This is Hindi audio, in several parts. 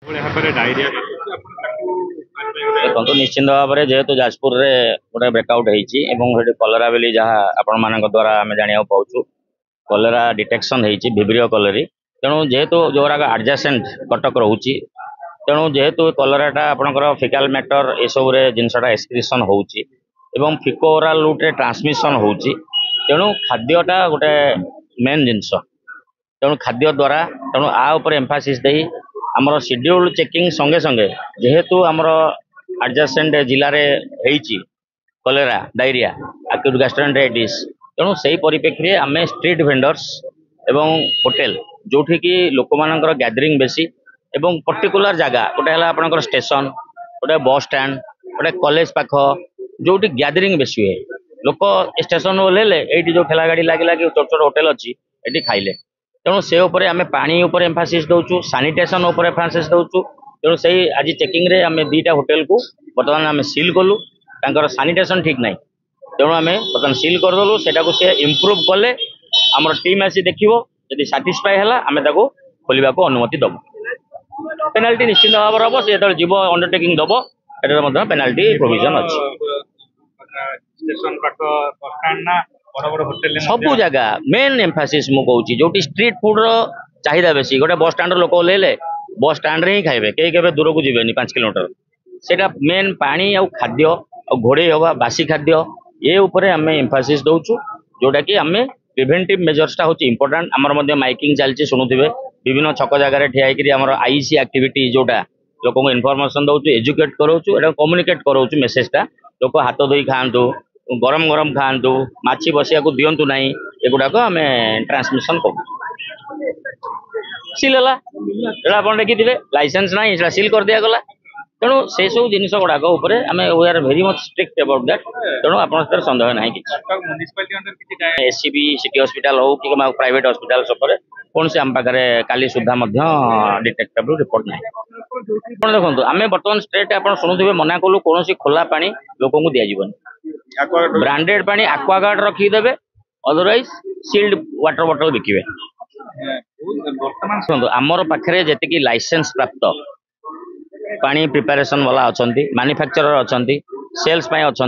डायरिया देखो निश्चिंत भाव में जेहेतु जाजपुर रे गोटे ब्रेकआउट होती कलरा बेली जहाँ आपण मान द्वारा आम जाना पाचु कलरा डिटेक्शन होती भिब्रियो कलरी तेणु जेहेतु जोराक आडजासेंट कटक रोचे तेणु जेहेतु कलराटा आपंकर फिकाल मैटर एसबू जिनसा एक्सक्रिशन होची एवं फिको ओराल रूट रे ट्रांसमिशन होची तेणु खाद्यटा गोटे मेन जिनस तेणु खाद्य द्वारा तेणु आ उपर एम्फासिस दे आमर शेड्यूल चेकिंग संगे संगे जेहेतु आमर एडजेसेंट जिले में कलेरा डायरिया एक्यूट गैस्ट्रोएंटेराइटिस तेणु से परिप्रेक्षी आम स्ट्रीट भेंडर्स एवं होटेल जोठी की लोक मानकर गैदरिंग बेसी एवं पर्टिकुलर जगह गोटे है स्टेशन गोटे बस स्टैंड गोटे कॉलेज पाख जोटी गैदरिंग बेसी हुए लोक स्टेशन ओह्लेले ये जो ठेला गाड़ी लगे लगे छोट छोट होटेल अच्छी ये खाइले तेणु से आम पानी उपर एम्फासिस दौचु सानिटेशन उपर एम्फासिस दौचु तेणु से आज चेकिंग रे आम दुईटा होटेल को बर्तमान आम सील कलु तांकर सानिटेशन ठीक ना तेणु आम बर्तमान सील करदेलु सेटा को सी इम्प्रूव कले आमर टीम आसी देखो यदि साटिस्फाई है आम खोलने को अनुमति दबु पेनाल्टी निश्चित भाव हम से जो जीव अंडरटेकिंग दब एटार पेनाल्टी प्रोविजन अच्छी सबू जगह मेन एम्फासिस मु कहूँ जो स्ट्रीट फुड चाहिदा बेसी गोटे बस स्टाण्ड लोक ओह्लेले बस स्टाण्ड रे ही खाइबे कहीं दूर को जीवेनि 5 किलोमीटर सेटा मेन पानी आ खाद्य घोड़े हवा बासी खाद्य ये उपरे आम एम्फासिस दौचु जोटा कि आम प्रिवेंटिव मेजर्सटा हूँ इंपोर्टाट आमर माइकिंग चलती शुणुवे विभिन्न छक जगार ठिया आमर आईसी एक्टिविटी जोटा लोक इनफर्मेशन दौचु एजुकेट कराऊँ एटा कम्युनिकेट कराऊँ मेसेजटा लोक हाथ धोई खातु गरम गरम खातु माछी बसिया को दिंतु ना एगुड़ाक आम ट्रांसमिशन करूँ सील है आप देखिए लाइसेंस ना सील कर दिया गला तेणु से सब जिन गुड़ाक आम we are very much strict about that तेणु आप सन्देह ना कि एससीबी सिटी हॉस्पिटल हो कि प्राइवेट हॉस्पिटल सब कौन से आम पाखे काली सुधा डिटेक्टेबल रिपोर्ट ना देखो आम बर्तमान स्ट्रेट आप शुणुवे मना कलु कौन खोला पानी लोक दिज्वन ब्रांडेड पानी एक्वागार्ड रखीदे अदरवाइज सील्ड वाटर बॉटल बिकिबे आमर पाखे जी लाइसेंस प्राप्त पानी प्रिपेरेसन वाला अच्छा मैन्युफैक्चरर अच्छा सेल्स अच्छा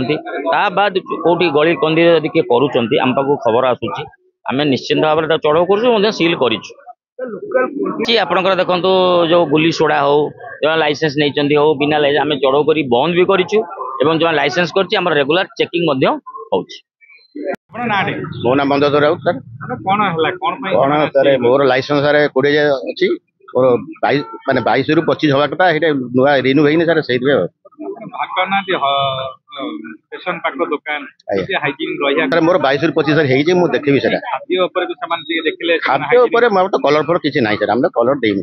बाद कौटी गली कंदी यदि किए करुँच आम पाक खबर आसूँ आम निश्चिंत भाव में चढ़ाऊ कर सील कर आपंकर देखो जो गुली सोडा हो जो लाइसेंस नहीं हो बिना आम चढ़ाऊ कर बंद भी करूँ जो लाइसेंस कर रेगुलर चेकिंग हो मो ना बंद राउत सर कौन सर मोर लाइसेंस सर 20 अच्छी मोर 22 माने 22 रु 25 हवा कथा हेटे नुआ रिन्यू हेनी सर सेहि बे स्टेशन पाक दुकान से हाइजीन रहिया सर मोर 22 रु 25 सर हेई जे मु देखबी सर खाद्य ऊपर भी सामान देखले खाद्य ऊपर म तो कलर फर किछि नाही सर हम कलर देइम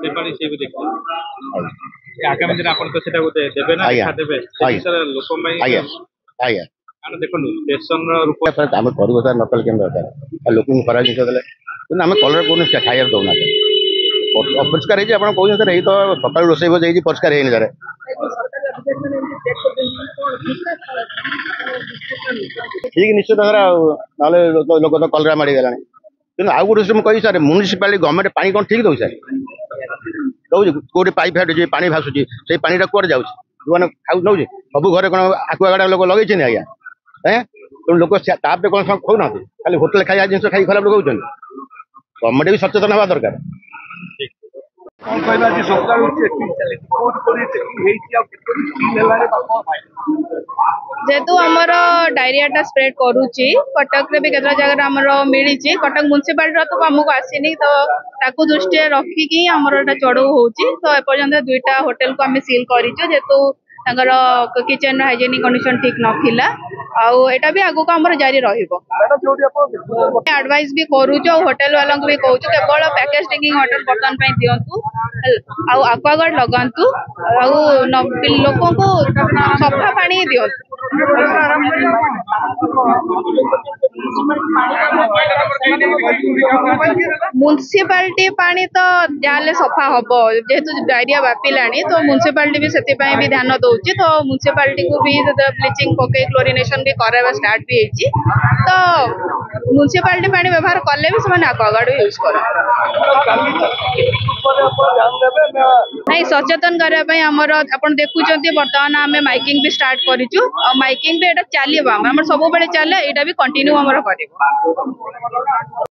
से पानी से भी देखले आगामी दिन अपन तो सेटा देबे ना खा देबे सर लोक मै आया आन देखो स्टेशन रूप सर हम करू सर नकल केन दरकार लोक को खरा जिस देले कि हम कलर कोन खायर दउना अपरिष्कार है आप कौन सर यही तो सकाल रोसे हो जाए परिष्कार है सर ठीक निश्चित सर ना लोक तो कलरा मारी गला कि आउ गोटे मुझे कही सर म्यूनिसिपालिटी गवर्नमेंट पानी कौन ठीक दौ सर दौर कौटे पाइप फाटुची पानी भासुची से पानी कुआड़े जाऊँ जो मैंने खाऊ नौ सब घरे कौन आकुआगाड़ा लोक लगे आज्ञा तेणु लोक ताप कौन खाऊना खाली होटेल खाया जिन खाई खराब लोग गवर्नमेंट भी सचेतन हवा दरकार जेहेतु आमर डायरिया स्प्रेड करुच्ची कटक भी केत जगह आमर मिली कटक म्यूनिसिपालिटी तो आमको आसनी तो ताकू दृष्टि रखिकी आमर चढ़ऊ होची तो एपर्यंत 2टा होटेल को आम सील करूँ जेहेतु किचन हाइजेनिक कंडीशन ठीक नथिला आउटा भी आगु आमर जारी एडवाइस भी करूँ होटेल वाला भी कहूँ केवल पैकेज ड्रिंकिंग वाटर बर्तमान दिंतु आक्वागार्ड लगातु लोक को सफा पानी दिंतु म्युनिसिपालिटी पानी तो जाले सफा हम जेहेतु डायरिया व्यापिलानी तो म्युनिसिपालिटी भी से भी ध्यान दौची तो म्युनिसिपालिटी को भी ब्लीचिंग पके क्लोरिनेशन भी करावा स्टार्ट भी होती तो म्युनिसिपालिटी पानी व्यवहार कले भी से आगड़ यूज कर नहीं सचेतन करने आप देखुं बर्तमान आम माइकिंग भी स्टार्ट करूँ माइकिंग भी चलो सब चले यहाँ भी कंटिन्यू कर।